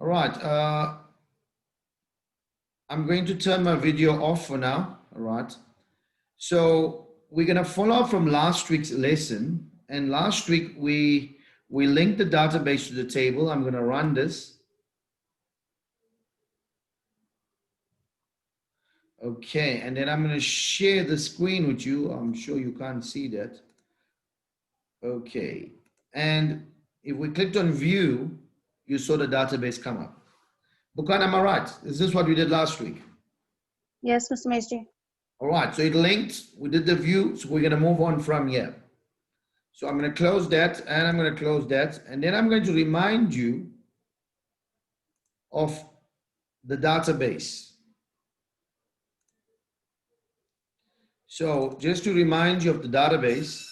All right. I'm going to turn my video off for now. All right. So we're going to follow up from last week's lesson. And last week we linked the database to the table. I'm going to run this. Okay. And then I'm going to share the screen with you. I'm sure you can't see that. Okay. And if we clicked on view, you saw the database come up. Bukan, am I right? Is this what we did last week? Yes, Mr. Maestri. All right, so it linked, we did the view, so we're gonna move on from here. So I'm gonna close that and I'm gonna close that, and then I'm going to remind you of the database. So just to remind you of the database,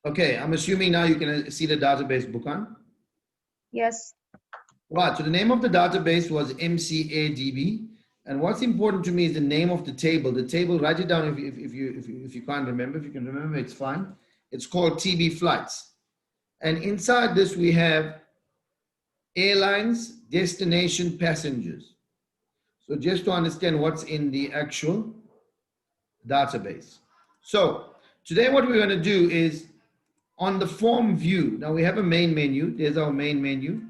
okay, I'm assuming now you can see the database, Bukan. Yes. Right, so the name of the database was MCADB. And what's important to me is the name of the table. The table, write it down if you can't remember. If you can remember, it's fine. It's called TB flights. And inside this, we have airlines, destination, passengers. So just to understand what's in the actual database. So today what we're going to do is on the form view. Now we have a main menu. There's our main menu.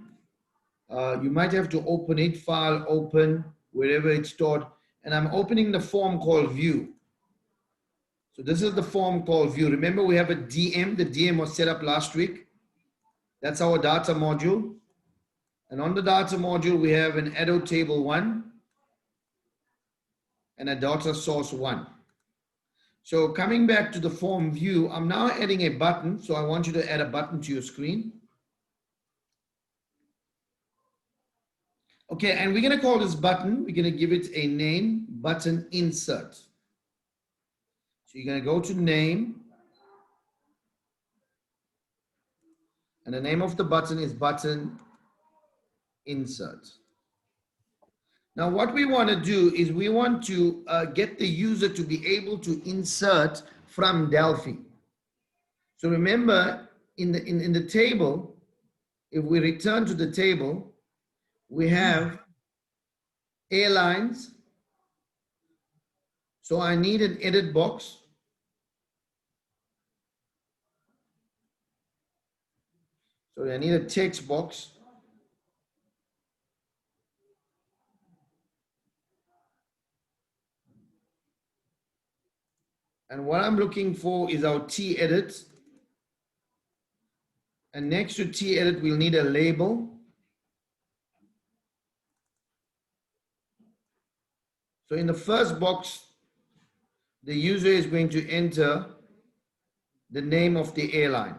You might have to open it, file open, wherever it's stored. And I'm opening the form called view. So this is the form called view. Remember we have a DM. The DM was set up last week. That's our data module. And on the data module, we have an addo table 1 and a data source 1. So coming back to the form view, I'm now adding a button. So I want you to add a button to your screen. Okay, and we're going to call this button, we're going to give it a name, button insert. So you're going to go to name, and the name of the button is button insert. Now what we want to do is we want to get the user to be able to insert from Delphi. So remember in the table, if we return to the table, we have airlines. So I need an edit box. So I need a text box. And what I'm looking for is our T-edit. And next to T-edit, we'll need a label. So in the first box, the user is going to enter the name of the airline.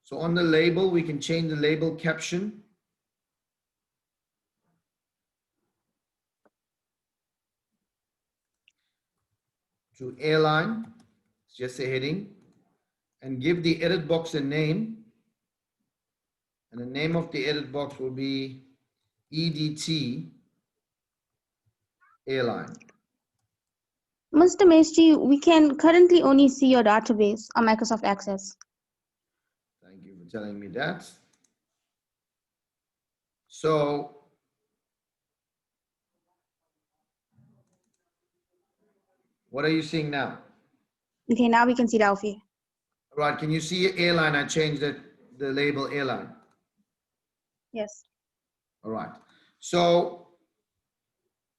So on the label, we can change the label caption to airline, it's just a heading, and give the edit box a name. And the name of the edit box will be EDT airline. Mr. Maestri, we can currently only see your database on Microsoft Access. Thank you for telling me that. So what are you seeing now? Okay, now we can see Delphi. All right, can you see airline? I changed the label airline. Yes. All right. So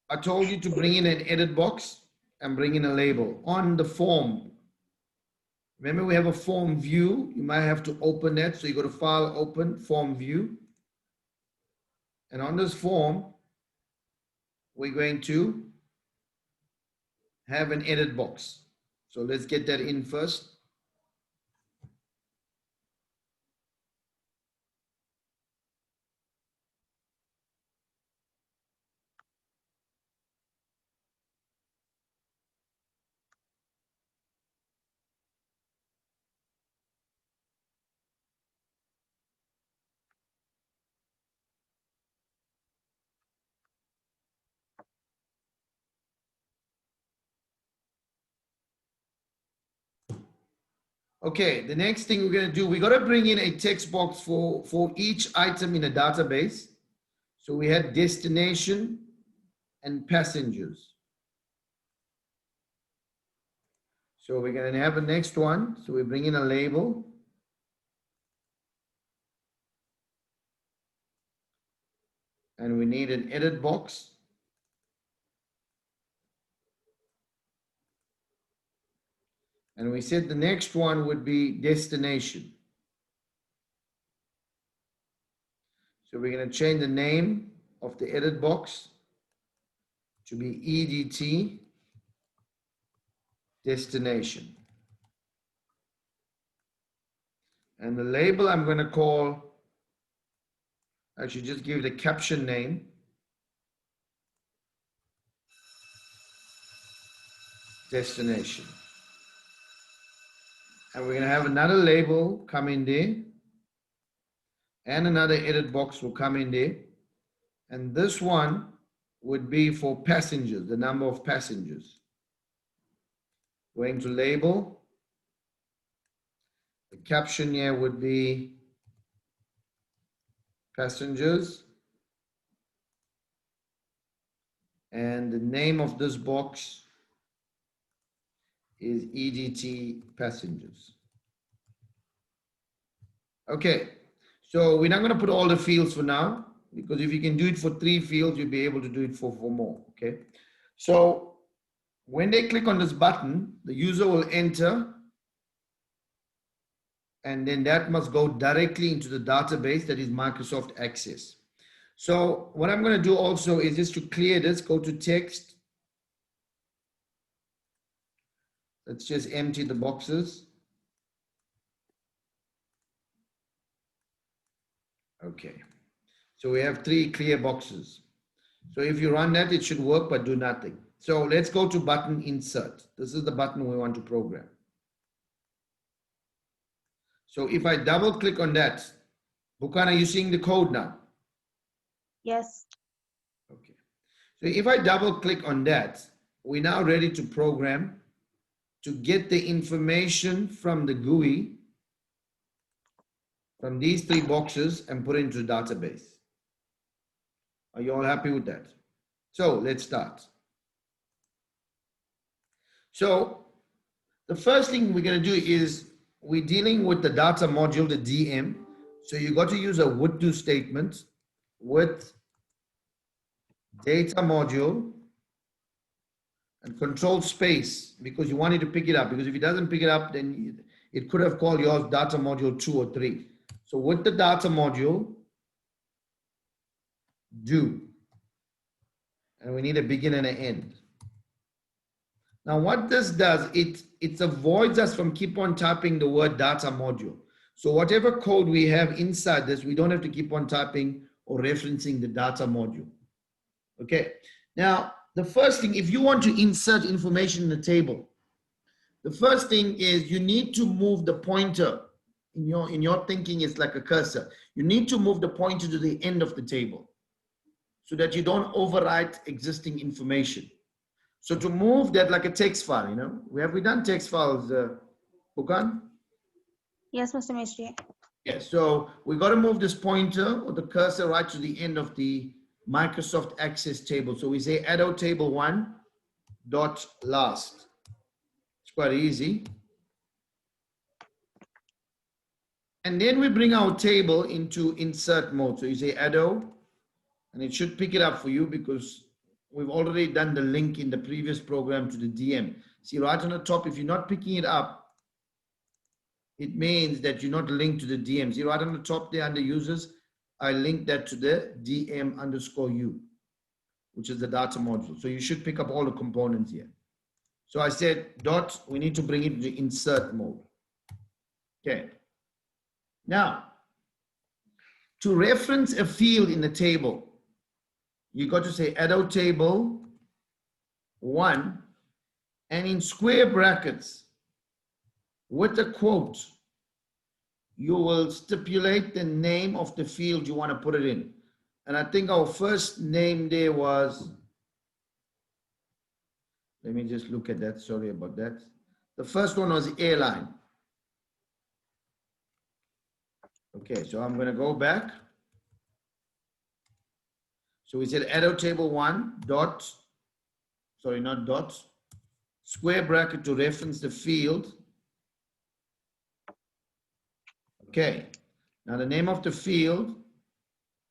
I told you to bring in an edit box and bring in a label on the form. Remember, we have a form view. You might have to open that. So you go to File, Open, Form View. And on this form, we're going to have an edit box. So let's get that in first. Okay, the next thing we're going to do, we got to bring in a text box for each item in a database. So we had destination and passengers. So we're going to have the next one. So we bring in a label. And we need an edit box. And we said the next one would be destination. So we're going to change the name of the edit box to be EDT destination. And the label I'm going to call, actually just give it a caption name. Destination. And we're going to have another label come in there. And another edit box will come in there. And this one would be for passengers, the number of passengers. Going to label. The caption here would be passengers. And the name of this box is EDT passengers. Okay, so we're not going to put all the fields for now, because if you can do it for 3 fields, you'll be able to do it for 4 more. Okay, so when they click on this button, the user will enter, and then that must go directly into the database that is Microsoft Access. So what I'm going to do also is just to clear this, go to text. Let's just empty the boxes. Okay, so we have 3 clear boxes. So if you run that, it should work, but do nothing. So let's go to button insert. This is the button we want to program. So if I double click on that, Bukan, are you seeing the code now? Yes. Okay. So if I double click on that, we're now ready to program to get the information from the GUI, from these 3 boxes, and put it into the database. Are you all happy with that? So let's start. So the first thing we're going to do is we're dealing with the data module, the DM. So you got to use a would do statement with data module and control space, because you want it to pick it up, because if it doesn't pick it up, then it could have called yours data module 2 or 3. So with the data module, do, and we need a begin and an end. Now what this does, it avoids us from keep on typing the word data module. So whatever code we have inside this, we don't have to keep on typing or referencing the data module. Okay, now the first thing, if you want to insert information in the table, the first thing is you need to move the pointer. In your thinking, it's like a cursor. You need to move the pointer to the end of the table so that you don't overwrite existing information. So to move that like a text file, you know, have we done text files, Bukan? Yes, Mr. Mistry. Yes, so we got to move this pointer or the cursor right to the end of the Microsoft Access table. So we say addo table 1 dot last. It's quite easy. And then we bring our table into insert mode. So you say addo, and it should pick it up for you because we've already done the link in the previous program to the DM. See right on the top, if you're not picking it up, it means that you're not linked to the DM. See right on the top there under users, I linked that to the DM_U, which is the data module. So you should pick up all the components here. So I said dot, we need to bring it to the insert mode. Okay. Now, to reference a field in the table, you got to say addo table 1, and in square brackets with a quote, you will stipulate the name of the field you want to put it in. And I think our first name there was, let me just look at that, sorry about that. The first one was airline. Okay, so I'm going to go back. So we said arrow table 1 dot, sorry, not dot, square bracket to reference the field. Okay, now the name of the field.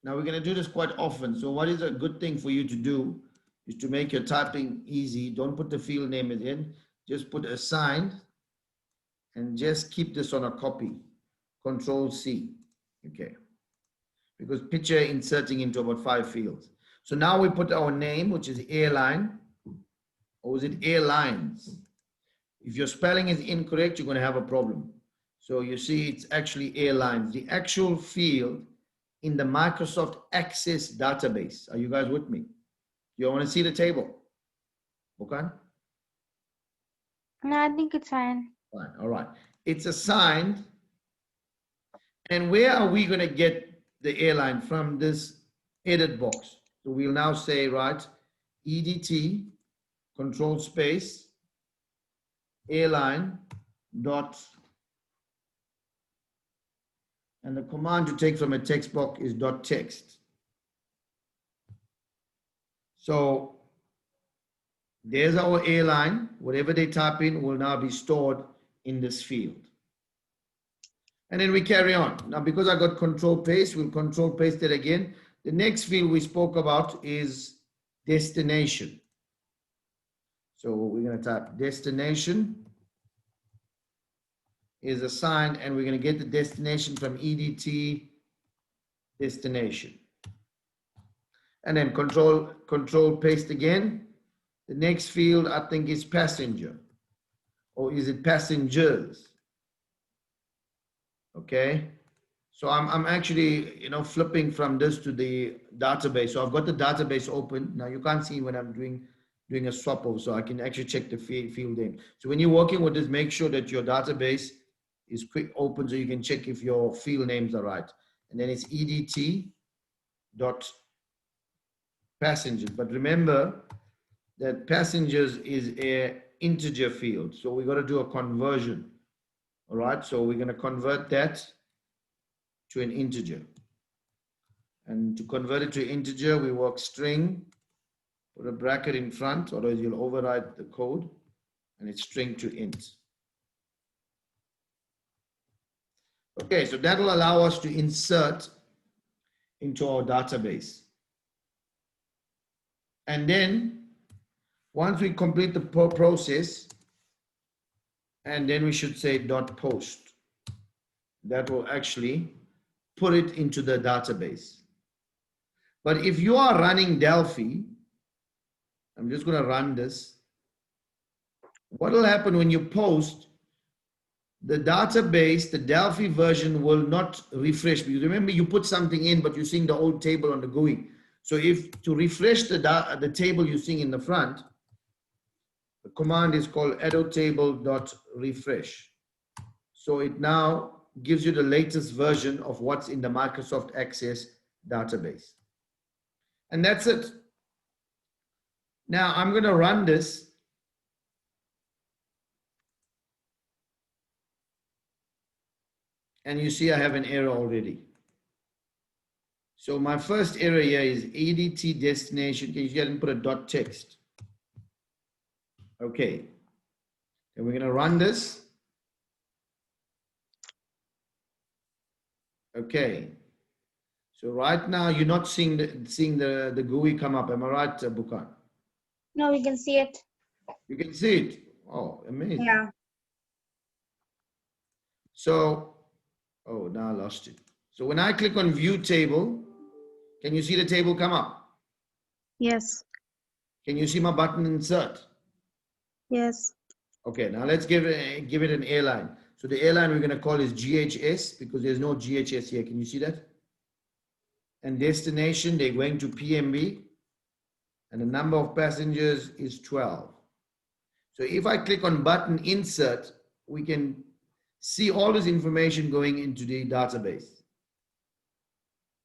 Now we're going to do this quite often. So what is a good thing for you to do is to make your typing easy. Don't put the field name in, just put assigned and just keep this on a copy. Control C. Okay. Because picture inserting into about 5 fields. So now we put our name, which is airline, or is it airlines? If your spelling is incorrect, you're going to have a problem. So you see, it's actually airlines. The actual field in the Microsoft Access database. Are you guys with me? You want to see the table? Okay? No, I think it's fine. Fine. All right. It's assigned. And where are we going to get the airline from? This edit box. So we'll now say, right, EDT, control space, airline dot, and the command to take from a text box is dot text. So there's our airline. Whatever they type in will now be stored in this field. And then we carry on. Now, because I got control paste, we'll control paste it again. The next field we spoke about is destination. So we're going to type destination is assigned, and we're going to get the destination from EDT destination. And then control paste again. The next field I think is passenger, or is it passengers? Okay. So I'm actually, flipping from this to the database. So I've got the database open. Now you can't see when I'm doing a swap over, so I can actually check the field name. So when you're working with this, make sure that your database is quick open so you can check if your field names are right. And then it's EDT dot passengers. But remember that passengers is a integer field. So we got to do a conversion. All right. So we're going to convert that to an integer. And to convert it to integer, we work string, put a bracket in front, otherwise you'll override the code, and it's string to int. Okay, so that will allow us to insert into our database. And then once we complete the process, and then we should say dot post. That will actually put it into the database. But if you are running Delphi, I'm just going to run this. What will happen when you post? The database, the Delphi version will not refresh, because remember you put something in, but you're seeing the old table on the GUI. So if to refresh the table you're seeing in the front, the command is called arrowtable.refresh. So it now gives you the latest version of what's in the Microsoft Access database. And that's it. Now I'm going to run this. And you see I have an error already. So my first error here is EDT destination. Can you see I didn't put a dot text? Okay. And we're going to run this. Okay. So right now you're not seeing the GUI come up. Am I right, Bukan? No, we can see it. You can see it. Oh, amazing. Yeah. So, oh, now I lost it. So when I click on view table, can you see the table come up? Yes. Can you see my button insert? Yes. Okay, now let's give it an airline. So the airline we're going to call is GHS because there's no GHS here. Can you see that? And destination, they're going to PMB. And the number of passengers is 12. So if I click on button insert, we can see all this information going into the database.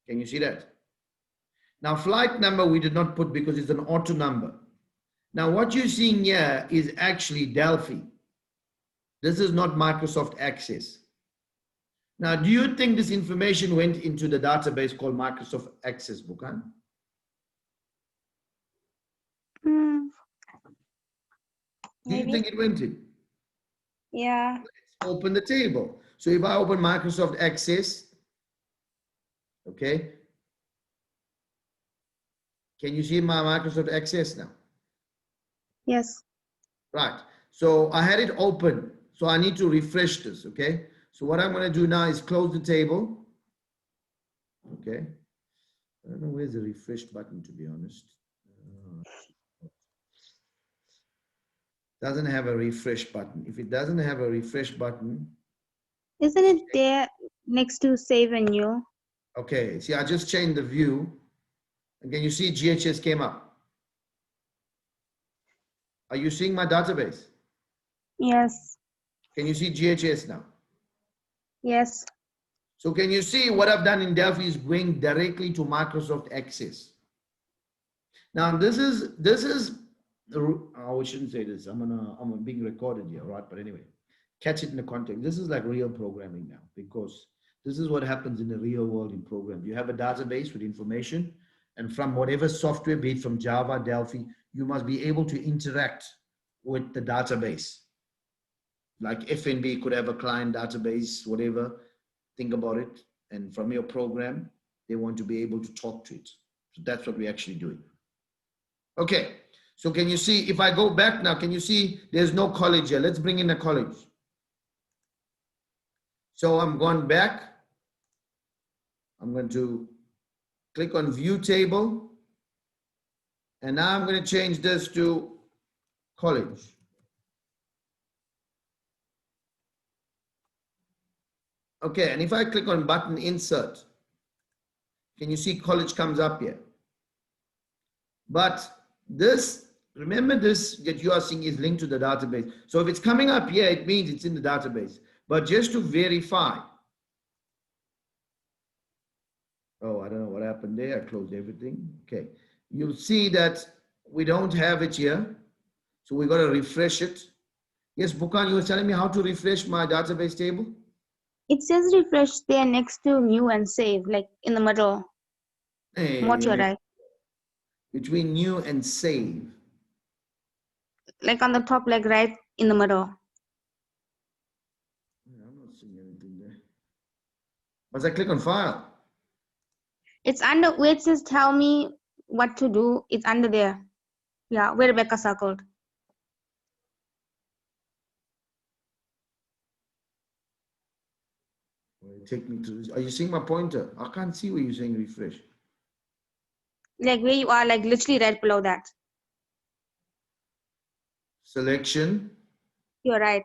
Can you see that? Now flight number we did not put because it's an auto number. Now what you're seeing here is actually Delphi. This is not Microsoft Access. Now, do you think this information went into the database called Microsoft Access, Bukan? Hmm, Do you maybe. think it went in? Yeah. Open the table. So if I open Microsoft Access, okay, can you see my Microsoft Access now? Yes. Right. So I had it open. So I need to refresh this, okay? So what I'm going to do now is close the table. Okay. I don't know where's the refresh button, to be honest. Uh, doesn't have a refresh button. If it doesn't have a refresh button, Isn't it there next to save and new? okay. See, I just changed the view. And can you see GHS came up? Are you seeing my database? Yes. Can you see GHS now? Yes. So can you see what I've done in Delphi is going directly to Microsoft Access. Now this is I shouldn't say this. I'm being recorded here, right? But anyway, catch it in the context. This is like real programming now because this is what happens in the real world in programs. You have a database with information, and from whatever software, be it from Java, Delphi, you must be able to interact with the database. Like FNB could have a client database, whatever. Think about it. And from your program, they want to be able to talk to it. So that's what we're actually doing. Okay. So can you see, if I go back now, can you see there's no college here? Let's bring in a college. So I'm going back. I'm going to click on view table. And now I'm going to change this to college. Okay. And if I click on button insert, can you see college comes up here? But this, remember this that you are seeing is linked to the database. So if it's coming up here, it means it's in the database. But just to verify, oh, I don't know what happened there. I closed everything. Okay. You'll see that we don't have it here. So we got to refresh it. Yes, Bukan, you were telling me how to refresh my database table? It says refresh there next to new and save, like in the middle. Hey, What you're right. between new and save. Like on the top, like right in the middle. I'm not seeing anything there. Once I click on file, It's under where it says tell me what to do. It's under there. Yeah, where Rebecca circled. take me to, are you seeing my pointer? I can't see where you're saying refresh. Like where you are, like literally right below that. Selection. You're right.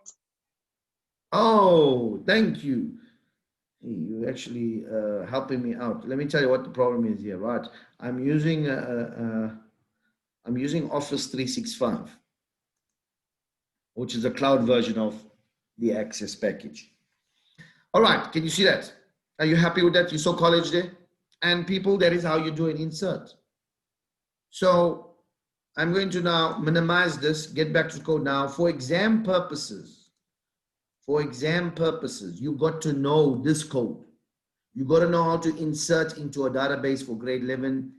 Oh, thank you. Hey, you're actually helping me out. Let me tell you what the problem is here, right? I'm using Office 365, which is a cloud version of the Access package. All right, can you see that? Are you happy with that? You saw college there? And people, that is how you do an insert. So I'm going to now minimize this, get back to code now. For exam purposes, you got to know this code. You got to know how to insert into a database for grade 11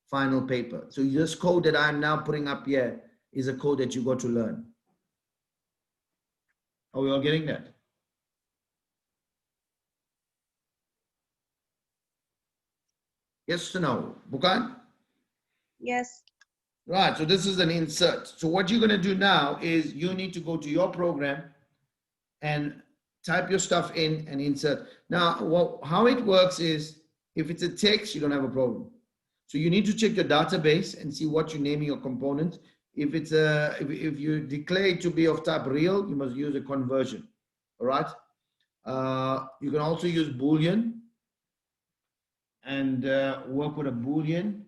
final paper. So this code that I'm now putting up here is a code that you got to learn. Are we all getting that? Yes or no? Bukan? Yes. Right, so this is an insert. So what you're going to do now is you need to go to your program and type your stuff in and insert. Now, how it works is if it's a text, you don't have a problem. So you need to check your database and see what you're naming your components. If it's if you declare it to be of type real, you must use a conversion. All right. You can also use Boolean and work with a Boolean.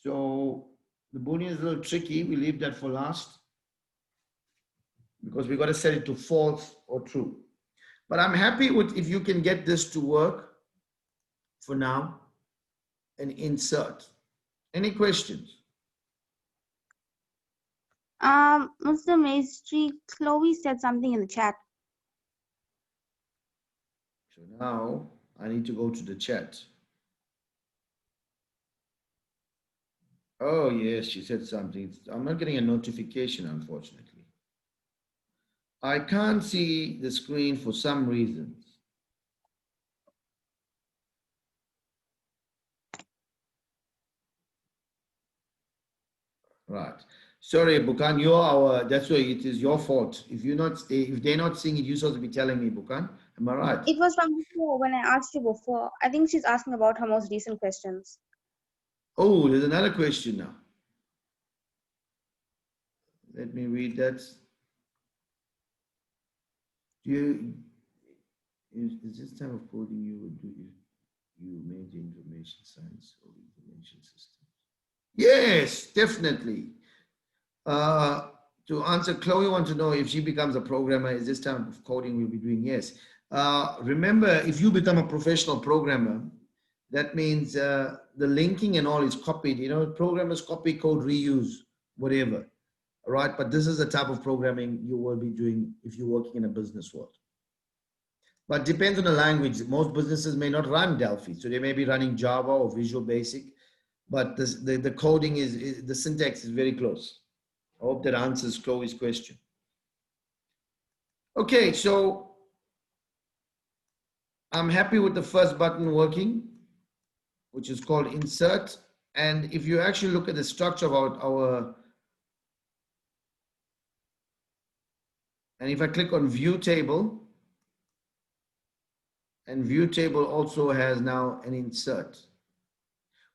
So the Boolean is a little tricky. We leave that for last because we got to set it to false or true. But I'm happy with if you can get this to work for now and insert. Any questions? Mr. Maestri, Chloe said something in the chat. So now I need to go to the chat. Oh, yes, she said something. I'm not getting a notification, unfortunately. I can't see the screen for some reasons. Right. Sorry, Bukan, you're our, that's why it is your fault. If they're not seeing it, you're supposed to be telling me, Bukan. Am I right? It was from before when I asked you before. I think she's asking about her most recent questions. Oh, there's another question now. Let me read that. Do you, is this type of coding you would do if you made the information science or information system? Yes, definitely. Uh, to answer, Chloe wants to know if she becomes a programmer, is this type of coding we'll be doing? Yes. Remember, if you become a professional programmer, that means the linking and all is copied. You know, programmers copy code, reuse, whatever. Right? But this is the type of programming you will be doing if you're working in a business world. But depends on the language. Most businesses may not run Delphi, so they may be running Java or Visual Basic, but the coding is the syntax is very close. I hope that answers Chloe's question. Okay, so I'm happy with the first button working, which is called insert. And if you actually look at the structure of our, and if I click on view table, and view table also has now an insert.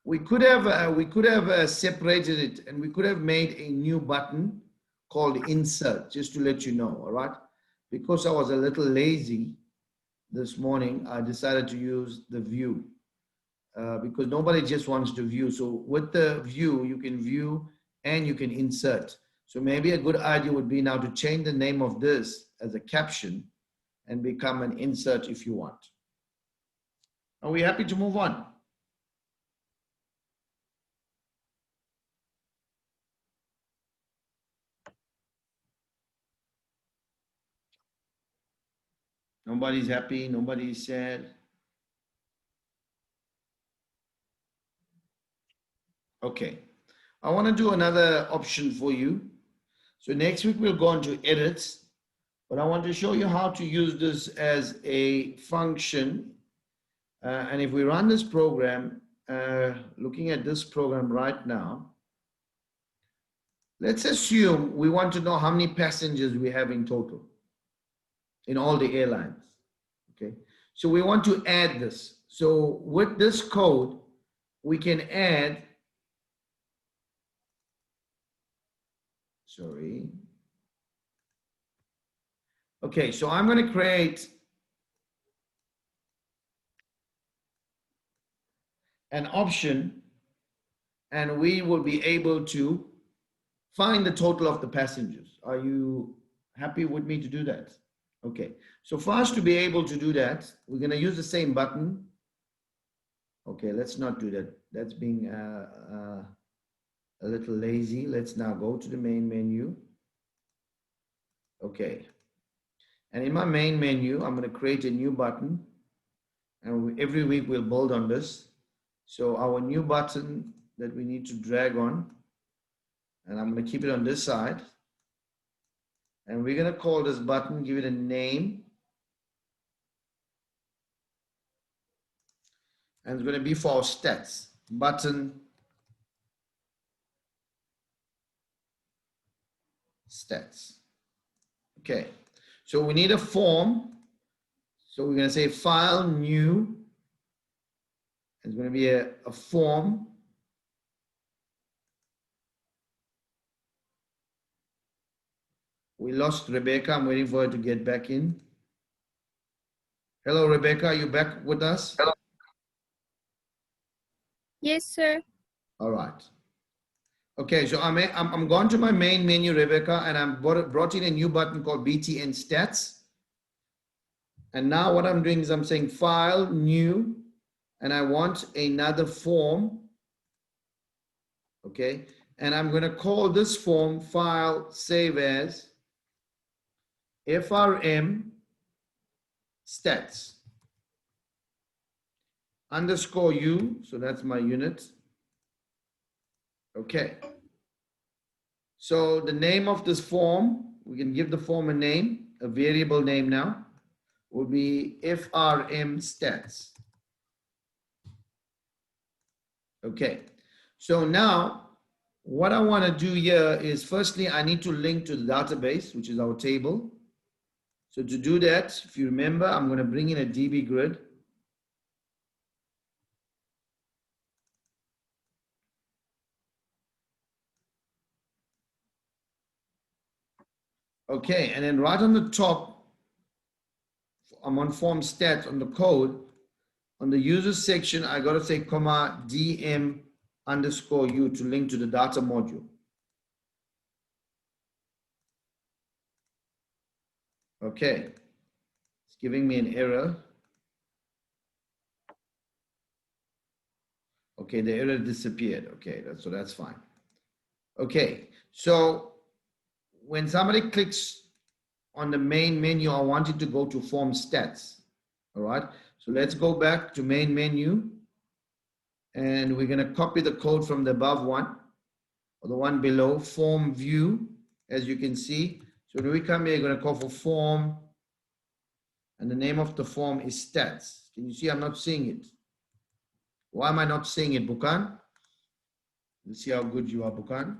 We could have separated it, and we could have made a new button called insert, just to let you know, all right? Because I was a little lazy this morning, I decided to use the view because nobody just wants to view. So with the view, you can view and you can insert. So maybe a good idea would be now to change the name of this as a caption and become an insert if you want. Are we happy to move on? Nobody's happy, nobody's sad. Okay, I want to do another option for you. So next week we'll go on to edits, but I want to show you how to use this as a function. And if we run this program, looking at this program right now, let's assume we want to know how many passengers we have in total in all the airlines. Okay, so we want to add this. So with this code, we can add, sorry. Okay, so I'm going to create an option and we will be able to find the total of the passengers. Are you happy with me to do that? Okay, so for us to be able to do that, we're going to use the same button. Okay, let's not do that. That's being a little lazy. Let's now go to the main menu. Okay, and in my main menu, I'm going to create a new button, and every week we'll build on this. So our new button that we need to drag on, and I'm going to keep it on this side. And we're going to call this button, give it a name. And it's going to be for our stats. Button stats. Okay. So we need a form. So we're going to say file new. It's going to be a form. We lost Rebecca. I'm waiting for her to get back in. Hello, Rebecca. Are you back with us? Hello. Yes, sir. All right. Okay, so I'm gone to my main menu, Rebecca, and I'm brought in a new button called BTN Stats. And now what I'm doing is I'm saying File, New, and I want another form. Okay, and I'm going to call this form File, Save As, FRM Stats. underscore U. So that's my unit. Okay. So the name of this form, we can give the form a name, a variable name now, will be FRM stats. Okay. So now what I want to do here is firstly, I need to link to the database, which is our table. So to do that, if you remember, I'm going to bring in a DB grid. Okay, and then right on the top, I'm on form stats on the code. On the user section, I got to say comma DM underscore U to link to the data module. Okay, it's giving me an error. Okay, the error disappeared. Okay, so that's fine. Okay, so when somebody clicks on the main menu, I want it to go to form stats. All right, so let's go back to main menu and we're going to copy the code from the above one or the one below, form view, as you can see. So when we come here, you're going to call for form and the name of the form is stats. Can you see I'm not seeing it? Why am I not seeing it, Bukan? Let's see how good you are, Bukan.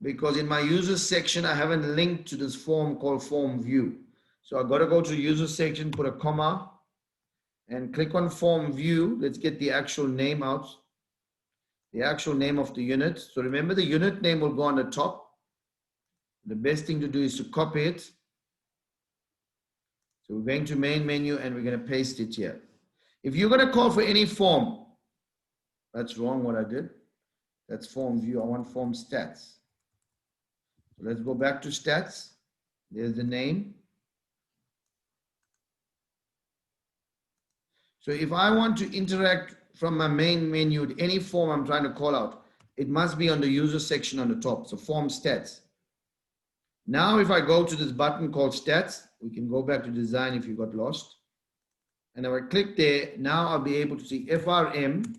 Because in my user section, I haven't linked to this form called form view. So I've got to go to user section, put a comma, and click on form view. Let's get the actual name out, the actual name of the unit. So remember, the unit name will go on the top. The best thing to do is to copy it. So we're going to main menu and we're going to paste it here. If you're going to call for any form, that's wrong what I did. That's form view. I want form stats. So let's go back to stats. There's the name. So if I want to interact from my main menu with any form I'm trying to call out, it must be on the user section on the top. So form stats. Now, if I go to this button called stats, we can go back to design if you got lost. And if I click there, now I'll be able to see FRM,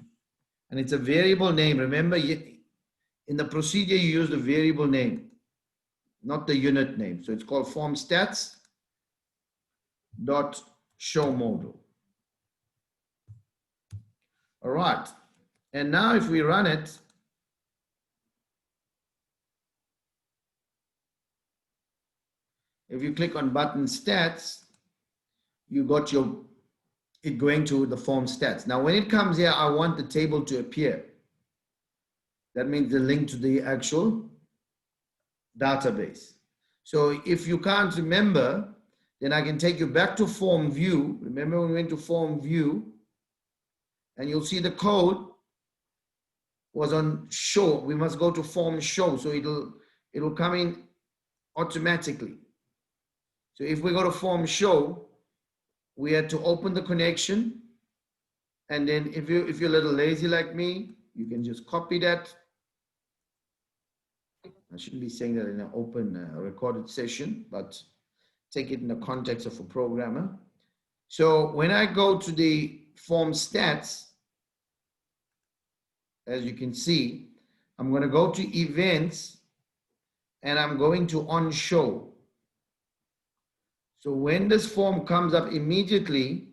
and it's a variable name. Remember, in the procedure, you use the variable name, not the unit name. So it's called form stats dot show modal. All right. And now if we run it, if you click on button stats, you got it going to the form stats. Now, when it comes here, I want the table to appear. That means the link to the actual database. So if you can't remember, then I can take you back to form view. Remember when we went to form view, and you'll see the code was on show. We must go to form show, so it'll come in automatically. So if we go to form show, we had to open the connection, and then if you're a little lazy like me, you can just copy that. I shouldn't be saying that in an open recorded session, but take it in the context of a programmer. So when I go to the form stats, as you can see, I'm going to go to events and I'm going to on show. So when this form comes up immediately,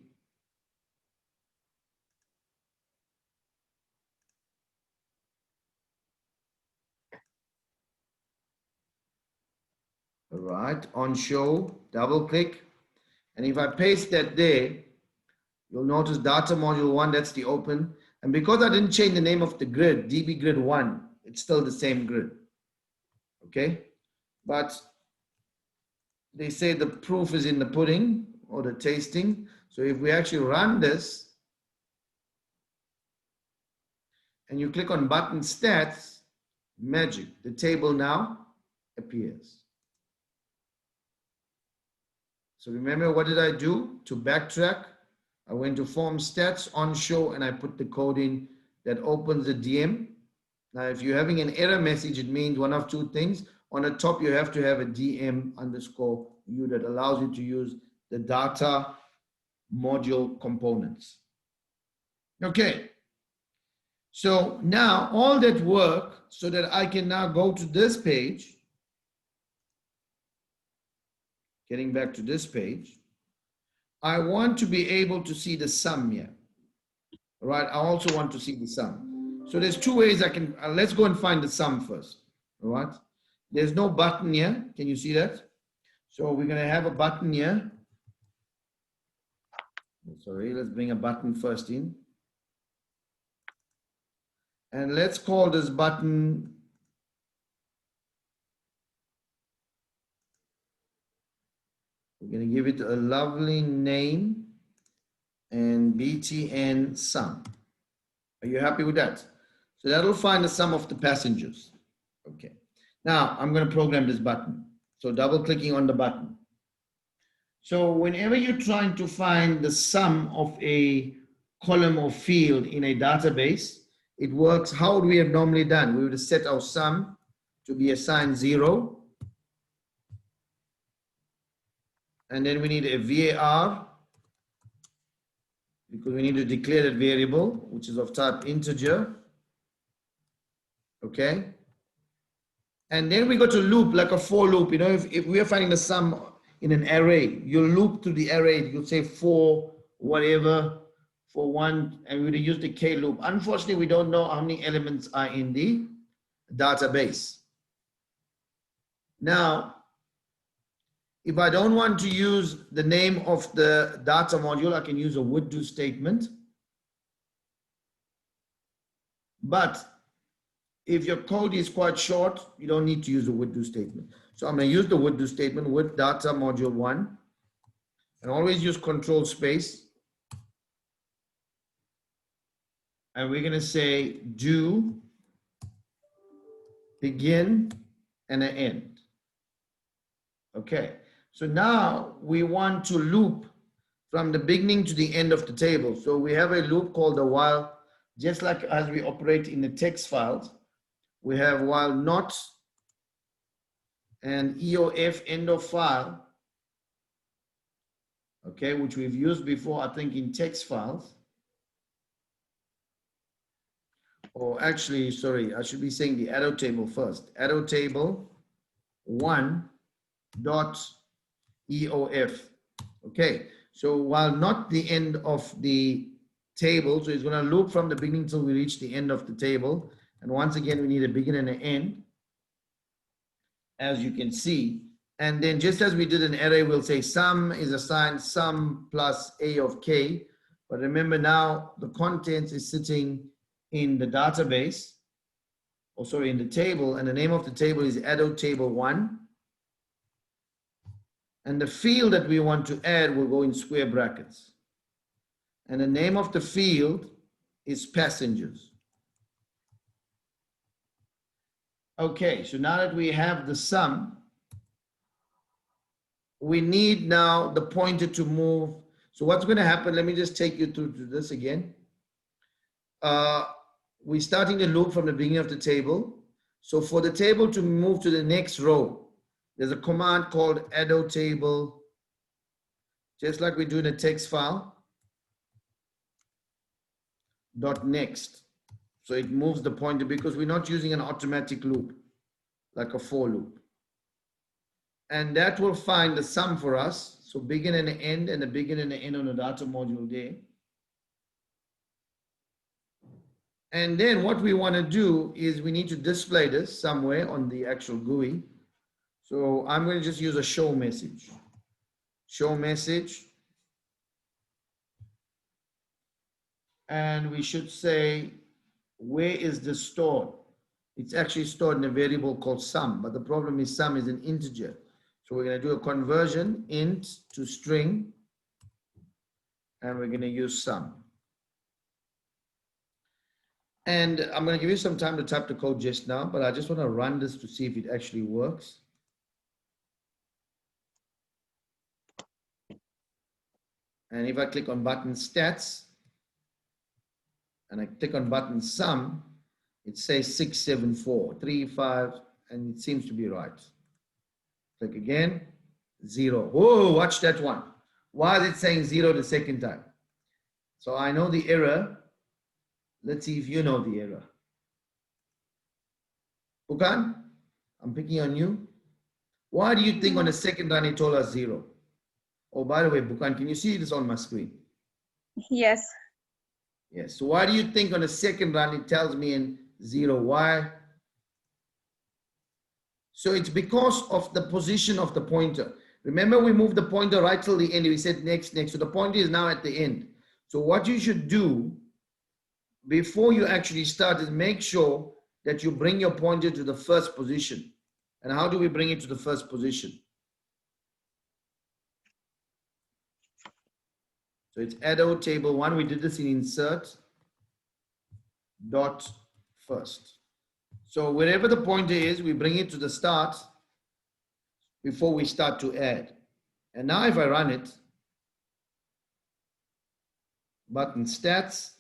all right, on show, double click. And if I paste that there, you'll notice data module 1, that's the open. And because I didn't change the name of the grid, DB grid 1, it's still the same grid. Okay? But they say the proof is in the pudding or the tasting. So if we actually run this and you click on button stats, magic, the table now appears. So remember, what did I do to backtrack? I went to form stats on show and I put the code in that opens the DM. Now, if you're having an error message, it means one of two things. On the top, you have to have a DM underscore U that allows you to use the data module components. Okay. So now all that work so that I can now go to this page, getting back to this page, I want to be able to see the sum here, right? I also want to see the sum. So there's two ways I can, let's go and find the sum first, all right? There's no button here. Can you see that? So we're going to have a button here. Sorry, let's bring a button first in. And let's call this button we're going to give it a lovely name and BTN sum. Are you happy with that? So that'll find the sum of the passengers. Okay. Now I'm going to program this button. So double clicking on the button. So whenever you're trying to find the sum of a column or field in a database, it works how we have normally done. We would set our sum to be assigned 0. And then we need a var because we need to declare that variable, which is of type integer. Okay. And then we go to loop like a for loop. You know, if we are finding the sum in an array, you'll loop through the array. You'll say for whatever, for one, and we would use the K loop. Unfortunately, we don't know how many elements are in the database. Now, if I don't want to use the name of the data module, I can use a would do statement. But if your code is quite short, you don't need to use a would do statement. So I'm going to use the would do statement with data module 1 and always use control space. And we're going to say do begin and an end. Okay. So now we want to loop from the beginning to the end of the table. So we have a loop called the while, just like as we operate in the text files. We have while not and EOF end of file, okay, which we've used before, I think, in text files. Or actually, sorry, I should be saying the arrow table first. Arrow table 1 dot EOF. Okay, so while not the end of the table, so it's going to loop from the beginning till we reach the end of the table. And once again, we need a begin and an end, as you can see. And then just as we did an array, we'll say sum is assigned sum plus A of K. But remember now the contents is sitting in the database, or sorry, in the table, and the name of the table is arrow table 1. And the field that we want to add will go in square brackets. And the name of the field is passengers. Okay, so now that we have the sum, we need now the pointer to move. So what's going to happen, let me just take you through to this again. We're starting the loop from the beginning of the table. So for the table to move to the next row, there's a command called arrow table, just like we do in a text file, dot next. So it moves the pointer because we're not using an automatic loop, like a for loop. And that will find the sum for us. So begin and end, and the begin and the end on the data module there. And then what we want to do is we need to display this somewhere on the actual GUI. So I'm going to just use a show message. Show message. And we should say, where is this stored? It's actually stored in a variable called sum, but the problem is sum is an integer. So we're going to do a conversion int to string, and we're going to use sum. And I'm going to give you some time to type the code just now, but I just want to run this to see if it actually works. And if I click on button stats, and I click on button sum, it says 67435, and it seems to be right. Click again, 0. Whoa, watch that one. Why is it saying 0 the second time? So I know the error Let's see if you know the error. Bukan, I'm picking on you. Why do you think on the second run it told us 0? Oh, by the way, Bukan, can you see this on my screen? Yes. Yes. So why do you think on the second run it tells me in 0? Why? So it's because of the position of the pointer. Remember, we moved the pointer right till the end. We said next, next. So the pointer is now at the end. So what you should do before you actually start is make sure that you bring your pointer to the first position. And how do we bring it to the first position? So it's arrow table 1. We did this in insert dot first. So wherever the pointer is, we bring it to the start before we start to add. And now if I run it, button stats,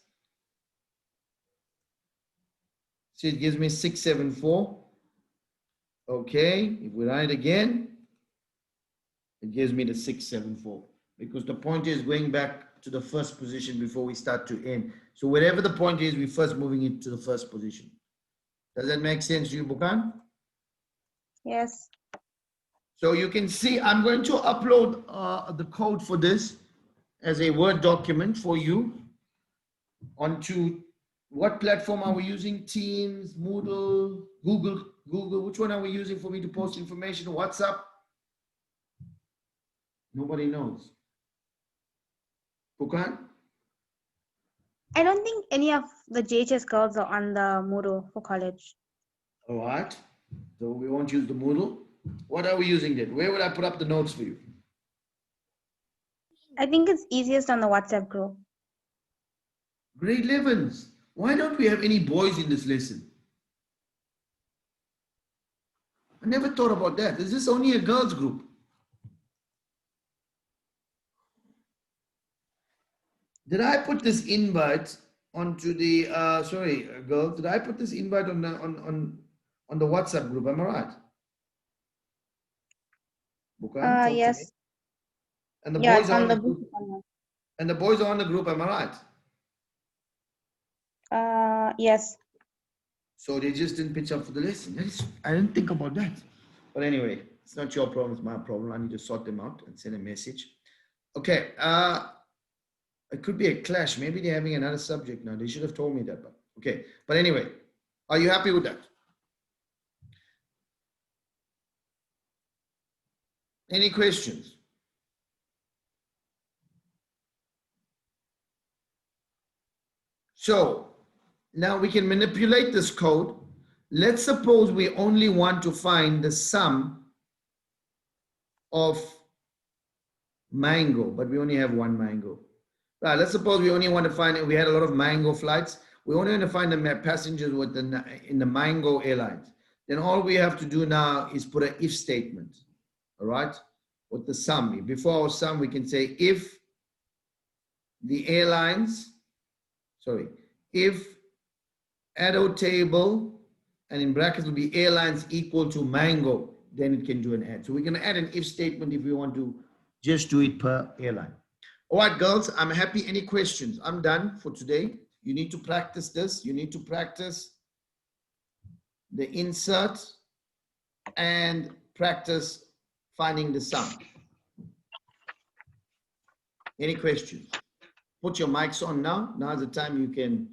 see it gives me 674. Okay, if we run it again, it gives me the 674 because the pointer is going back to the first position before we start to end. So wherever the pointer is, we're first moving it to the first position. Does that make sense to you, Bukan? Yes. So you can see I'm going to upload the code for this as a Word document for you onto what platform are we using? Teams, Moodle, Google. Which one are we using for me to post information? WhatsApp? Nobody knows. Bukan? I don't think any of the JHS girls are on the Moodle for college. All right. So we won't use the Moodle. What are we using then? Where would I put up the notes for you? I think it's easiest on the WhatsApp group. Grade 11s. Why don't we have any boys in this lesson? I never thought about that. Is this only a girls group? Did I put this invite onto the girls? Did I put this invite on the WhatsApp group? Am I right? Bukan, talk to me. Yes. And the Yeah, boys it's are on on the the group. group. And the boys are on the group. Am I right? Yes. So they just didn't pitch up for the lesson. I didn't think about that. But anyway, it's not your problem, it's my problem. I need to sort them out and send a message. Okay, it could be a clash. Maybe they're having another subject now. They should have told me that, but okay. But anyway, are you happy with that? Any questions? So now we can manipulate this code. Let's suppose we only want to find the sum of mango, but we only have one mango. Right, let's suppose we only want to find, we had a lot of mango flights. We only want to find the passengers with in the mango airlines. Then all we have to do now is put an if statement, all right? With the sum. Before our sum, we can say if the airlines, if arrow table, and in brackets will be airlines equal to mango, then it can do an add. So we can add an if statement if we want to just do it per airline. All right, girls, I'm happy. Any questions? I'm done for today. You need to practice this. You need to practice the insert and practice finding the sum. Any questions? Put your mics on now. Now's the time you can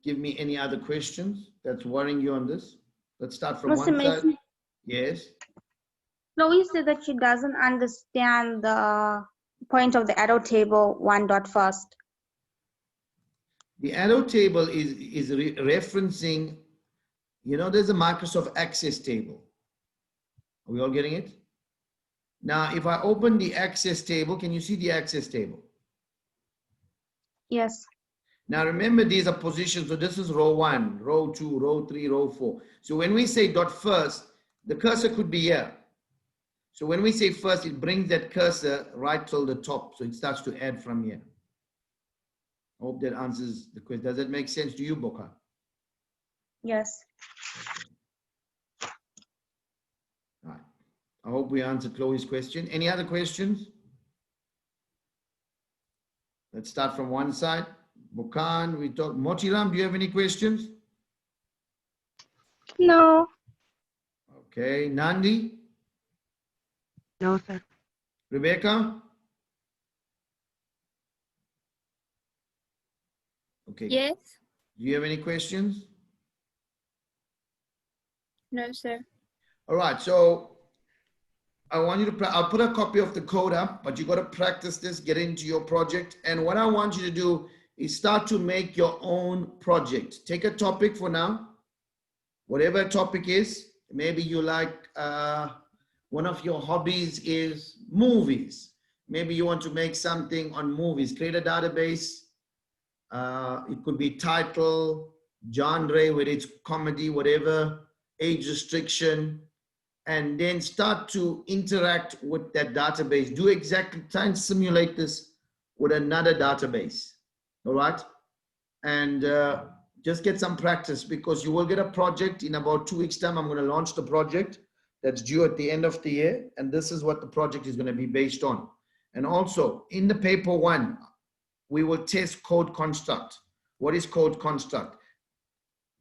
give me any other questions that's worrying you on this. Let's start from one side. Yes. Chloe said that she doesn't understand the point of the arrow table 1.first. The arrow table is referencing, you know, there's a Microsoft Access table. Are we all getting it? Now, if I open the Access table, can you see the Access table? Yes. Now, remember, these are positions. So this is row 1, row 2, row 3, row 4. So when we say dot first, the cursor could be here. So when we say first, it brings that cursor right till the top. So it starts to add from here. I hope that answers the question. Does that make sense to you, Boka? Yes. All right. I hope we answered Chloe's question. Any other questions? Let's start from one side. Bukan, we talk. Motiram, do you have any questions? No. Okay. Nandi? No, sir. Rebecca? Okay. Yes. Do you have any questions? No, sir. All right. So I want you to, I'll put a copy of the code up, but you got to practice this, get into your project. And what I want you to do is start to make your own project. Take a topic for now, whatever topic is. Maybe you like, one of your hobbies is movies. Maybe you want to make something on movies, create a database. It could be title, genre, whether it's comedy, whatever, age restriction, and then start to interact with that database. Do exactly, try and simulate this with another database, all right? And just get some practice, because you will get a project in about 2 weeks' time. I'm going to launch the project that's due at the end of the year, and this is what the project is going to be based on. And also, in the paper one, we will test code construct. What is code construct?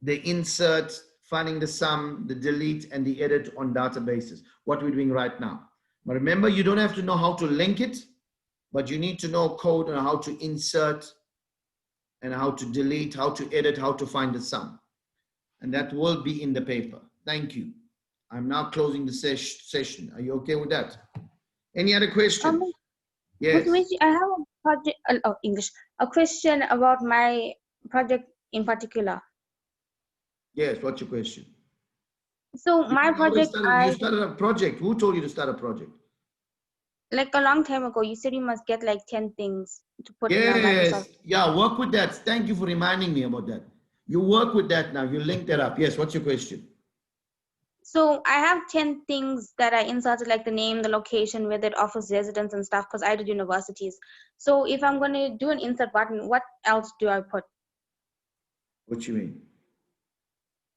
The insert, finding the sum, the delete, and the edit on databases, what we're doing right now. But remember, you don't have to know how to link it, but you need to know code and how to insert and how to delete, how to edit, how to find the sum. And that will be in the paper. Thank you. I'm now closing the session. Are you okay with that? Any other questions? Yes. I have a project, English, a question about my project in particular. Yes, what's your question? So my project, You started a project. Who told you to start a project? like a long time ago, you said you must get like 10 things to put in a Yes, Microsoft. yeah, work with that. Thank you for reminding me about that. You work with that now. You link that up. Yes, what's your question? So I have 10 things that I inserted, like the name, the location, whether it offers residence and stuff, because I did universities. So if I'm going to do an insert button, what else do I put? What you mean?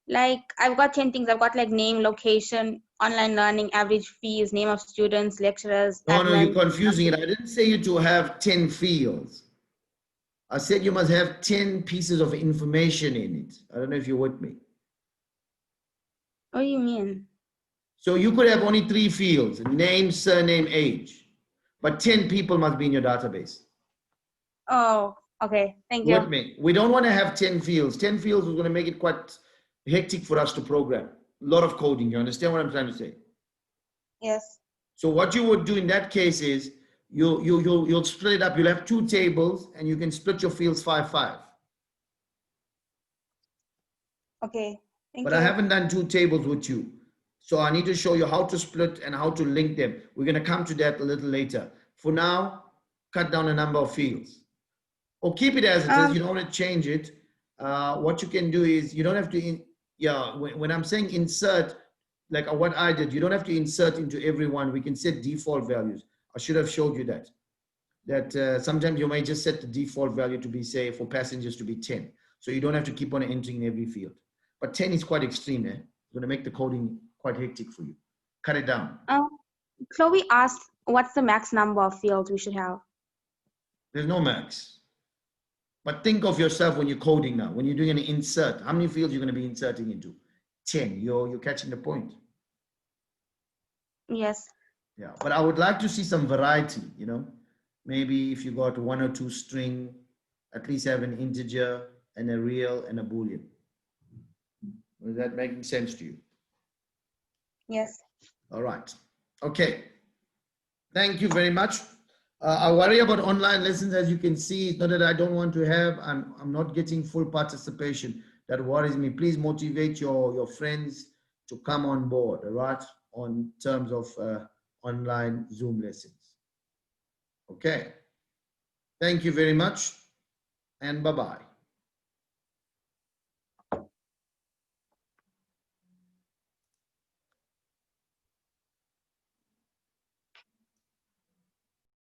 Like I've got 10 things. I've got like name, location, online learning, average fees, name of students, lecturers. No, no, you're admin. confusing it. I didn't say you to have 10 fields. I said you must have 10 pieces of information in it. I don't know if you're with me. What do you mean? So you could have only 3 fields: name, surname, age. But 10 people must be in your database. Oh, okay. Thank you. With me. We don't want to have 10 fields. 10 fields is going to make it quite hectic for us to program. A lot of coding. You understand what I'm trying to say? Yes. So what you would do in that case is you'll split it up. You'll have 2 tables, and you can split your fields 5-5. Okay. Thank But you. I haven't done 2 tables with you. So I need to show you how to split and how to link them. We're going to come to that a little later. For now, cut down the number of fields. Or keep it as it is. You don't want to change it. What you can do is you don't have to, when I'm saying insert, like what I did, you don't have to insert into everyone. We can set default values. I should have showed you that. That sometimes you might just set the default value to be, say, for passengers to be 10. So you don't have to keep on entering every field. But 10 is quite extreme, eh? It's going to make the coding quite hectic for you. Cut it down. Chloe asked, what's the max number of fields we should have? There's no max. But think of yourself when you're coding now, when you're doing an insert, how many fields you're going to be inserting into? 10. You're catching the point. Yes. Yeah, but I would like to see some variety, you know. Maybe if you got 1 or 2 string, at least have an integer and a real and a boolean. Is that making sense to you? Yes. All right. Okay. Thank you very much. I worry about online lessons. As you can see, it's not that I don't want to have, I'm not getting full participation. That worries me. Please motivate your friends to come on board, all right, on terms of online Zoom lessons. Okay. Thank you very much, and bye-bye.